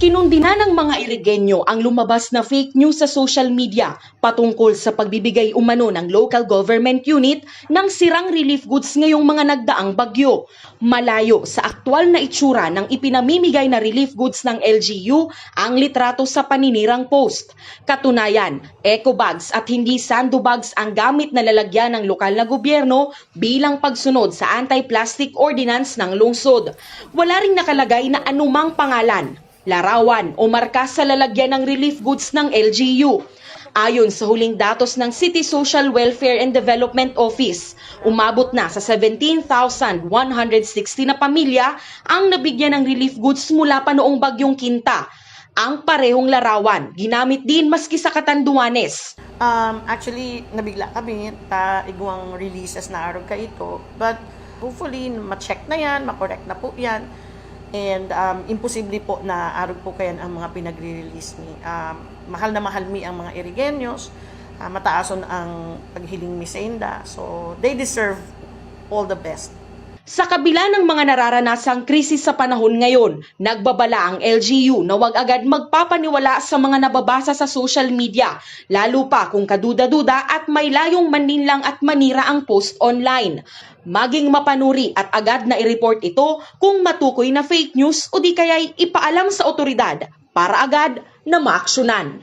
Kinundina ng mga Irigenyo ang lumabas na fake news sa social media patungkol sa pagbibigay umano ng local government unit ng sirang relief goods ngayong mga nagdaang bagyo. Malayo sa aktwal na itsura ng ipinamimigay na relief goods ng LGU ang litrato sa paninirang post. Katunayan, eco bags at hindi sandbags ang gamit na lalagyan ng lokal na gobyerno bilang pagsunod sa anti-plastic ordinance ng lungsod. Wala ring nakalagay na anumang pangalan, larawan o marka sa lalagyan ng relief goods ng LGU. Ayon sa huling datos ng City Social Welfare and Development Office, umabot na sa 17,160 na pamilya ang nabigyan ng relief goods mula pa noong Bagyong Kinta. Ang parehong larawan, ginamit din maski sa Catanduanes. Actually, nabigla kami, igwang releases na araw ka ito. But hopefully, ma-check na yan, ma-correct na po yan. And imposible po na araw po kayan ang mga pinagre-release ni. Mahal na mahal mi ang mga Irigenyos, mataason ang paghiling mi sa inda. So, they deserve all the best. Sa kabila ng mga nararanasang krisis sa panahon ngayon, nagbabala ang LGU na huwag agad magpapaniwala sa mga nababasa sa social media, lalo pa kung kaduda-duda at may layong maninlang at manira ang post online. Maging mapanuri at agad na i-report ito kung matukoy na fake news o di kaya'y ipaalam sa otoridad para agad na maaksyonan.